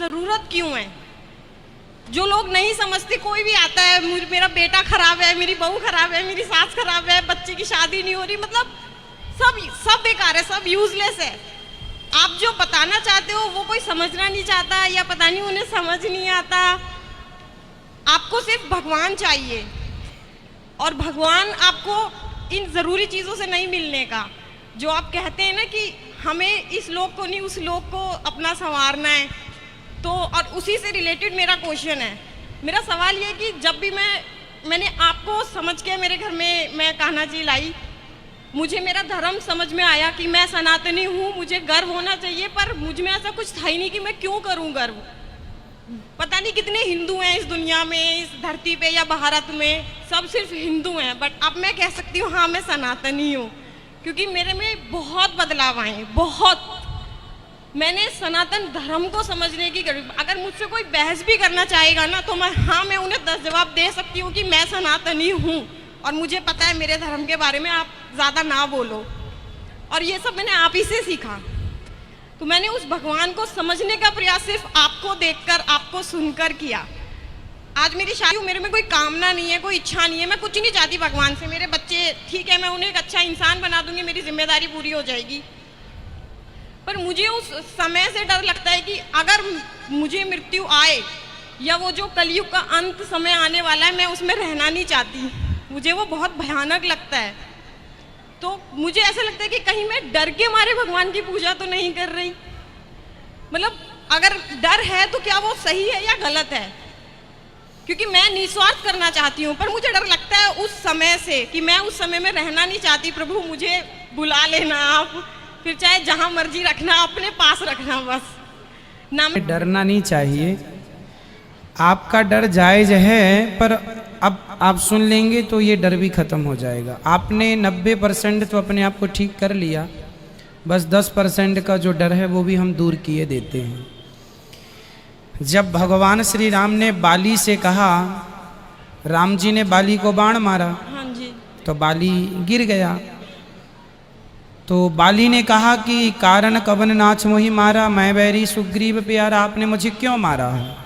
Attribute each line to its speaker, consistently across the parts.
Speaker 1: ज़रूरत क्यों है? जो लोग नहीं समझते, कोई भी आता है मेरा बेटा खराब है, मेरी बहू खराब है, मेरी सास खराब है, बच्चे की शादी नहीं हो रही, मतलब सब बेकार है, सब यूजलेस है। आप जो बताना चाहते हो वो कोई समझना नहीं चाहता, या पता नहीं उन्हें समझ नहीं आता। आपको सिर्फ भगवान चाहिए, और भगवान आपको इन ज़रूरी चीज़ों से नहीं मिलने का। जो आप कहते हैं ना कि हमें इस लोग को नहीं उस लोग को अपना संवारना है, तो और उसी से रिलेटेड मेरा क्वेश्चन है। मेरा सवाल ये है कि जब भी मैंने आपको समझ के मेरे घर में मैं कान्हा जी लाई, मुझे मेरा धर्म समझ में आया कि मैं सनातनी हूँ, मुझे गर्व होना चाहिए, पर मुझ में ऐसा कुछ था ही नहीं कि मैं क्यों करूँ गर्व। पता नहीं कितने हिंदू हैं इस दुनिया में, इस धरती पे या भारत में, सब सिर्फ हिंदू हैं, बट अब मैं कह सकती हूँ हाँ मैं सनातनी हूँ, क्योंकि मेरे में बहुत बदलाव आए, बहुत। मैंने सनातन धर्म को समझने की अगर मुझसे कोई बहस भी करना चाहेगा ना, तो मैं उन्हें 10 जवाब दे सकती हूँ कि मैं सनातनी हूँ, और मुझे पता है मेरे धर्म के बारे में, आप ज़्यादा ना बोलो। और ये सब मैंने आप ही से सीखा। तो मैंने उस भगवान को समझने का प्रयास सिर्फ आपको देखकर, आपको सुनकर किया। आज मेरी शादी, मेरे में कोई कामना नहीं है, कोई इच्छा नहीं है, मैं कुछ नहीं चाहती भगवान से। मेरे बच्चे ठीक है, मैं उन्हें एक अच्छा इंसान बना दूंगी, मेरी जिम्मेदारी पूरी हो जाएगी। पर मुझे उस समय से डर लगता है कि अगर मुझे मृत्यु आए, या वो जो कलयुग का अंत समय आने वाला है, मैं उसमें रहना नहीं चाहती। मुझे वो बहुत भयानक लगता है। तो मुझे ऐसा लगता है कि कहीं मैं डर के मारे भगवान की पूजा तो नहीं कर रही। मतलब अगर डर है तो क्या वो सही है या गलत है? क्योंकि मैं निस्वार्थ करना चाहती हूँ, पर मुझे डर लगता है उस समय से कि मैं उस समय में रहना नहीं चाहती। प्रभु मुझे बुला लेना आप, फिर चाहे जहाँ मर्जी रखना, अपने पास रखना बस ना।
Speaker 2: डरना नहीं चाहिए, आपका डर जायज है, पर अब आप सुन लेंगे तो ये डर भी खत्म हो जाएगा। आपने 90% तो अपने आप को ठीक कर लिया, बस 10% का जो डर है वो भी हम दूर किए देते हैं। जब भगवान श्री राम ने बाली से कहा, राम जी ने बाली को बाण मारा,
Speaker 1: हाँ जी,
Speaker 2: तो बाली गिर गया। तो बाली ने कहा कि कारण कवन नाच मोहि मारा, मैं बैरी सुग्रीव प्यारा, आपने मुझे क्यों मारा है?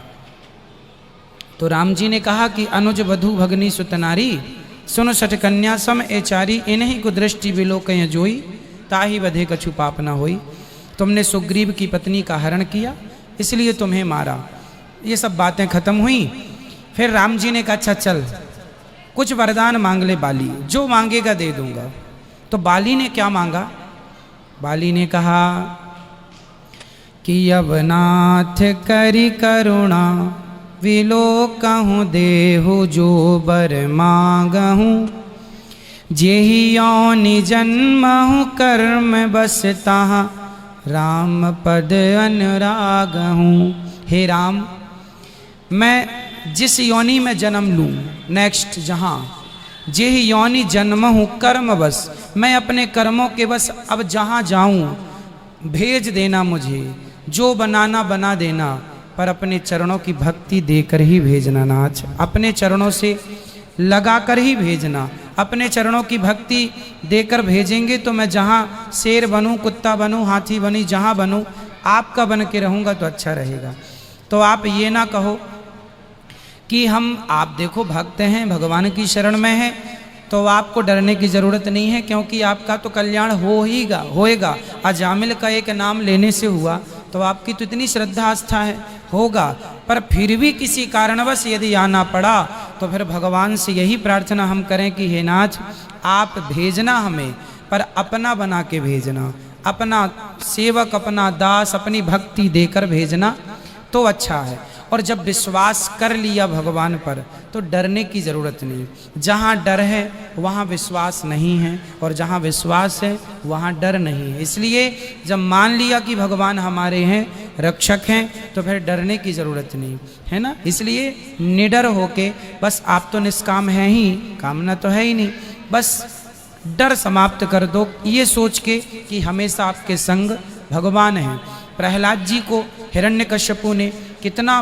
Speaker 2: तो राम जी ने कहा कि अनुज वधु भगनी सुतनारी, सुन सठ कन्या सम एचारी, इन्हीं को दृष्टि विलोकय जोई, ताही वधे कछु पाप न होई। तुमने सुग्रीव की पत्नी का हरण किया, इसलिए तुम्हें मारा। ये सब बातें खत्म हुई। फिर राम जी ने कहा अच्छा चल कुछ वरदान मांग ले बाली, जो मांगेगा दे दूंगा। तो बाली ने क्या मांगा? बाली ने कहा कि अवनाथ करी करुणा, विलोकहूँ देहु जो बर मांगहूँ, जेहि योनि जन्महूँ कर्म बसता, राम पद अनुरागहूँ। हे राम, मैं जिस योनि में जन्म लूँ, नेक्स्ट जहाँ जेहि योनि जन्म हूँ कर्म बस, मैं अपने कर्मों के बस अब जहाँ जाऊँ भेज देना मुझे, जो बनाना बना देना, पर अपने चरणों की भक्ति देकर ही भेजना नाथ, अपने चरणों से लगा कर ही भेजना। अपने चरणों की भक्ति देकर भेजेंगे तो मैं जहाँ शेर बनूं, कुत्ता बनूं, हाथी बनी, जहाँ बनूं आपका बन के रहूँगा तो अच्छा रहेगा। तो आप ये ना कहो कि आप देखो भक्त हैं, भगवान की शरण में हैं, तो आपको डरने की ज़रूरत नहीं है, क्योंकि आपका तो कल्याण होएगा। अजामिल का एक नाम लेने से हुआ, तो आपकी तो इतनी श्रद्धा आस्था है, होगा। पर फिर भी किसी कारणवश यदि आना पड़ा, तो फिर भगवान से यही प्रार्थना हम करें कि हे नाथ आप भेजना हमें, पर अपना बना के भेजना, अपना सेवक, अपना दास, अपनी भक्ति देकर भेजना तो अच्छा है। और जब विश्वास कर लिया भगवान पर, तो डरने की ज़रूरत नहीं। जहाँ डर है वहाँ विश्वास नहीं है, और जहाँ विश्वास है वहाँ डर नहीं है। इसलिए जब मान लिया कि भगवान हमारे हैं, रक्षक हैं, तो फिर डरने की ज़रूरत नहीं है ना। इसलिए निडर होके, बस आप तो निष्काम हैं ही, कामना तो है ही नहीं, बस डर समाप्त कर दो, ये सोच के कि हमेशा आपके संग भगवान हैं। प्रहलाद जी को हिरण्यकश्यपु ने कितना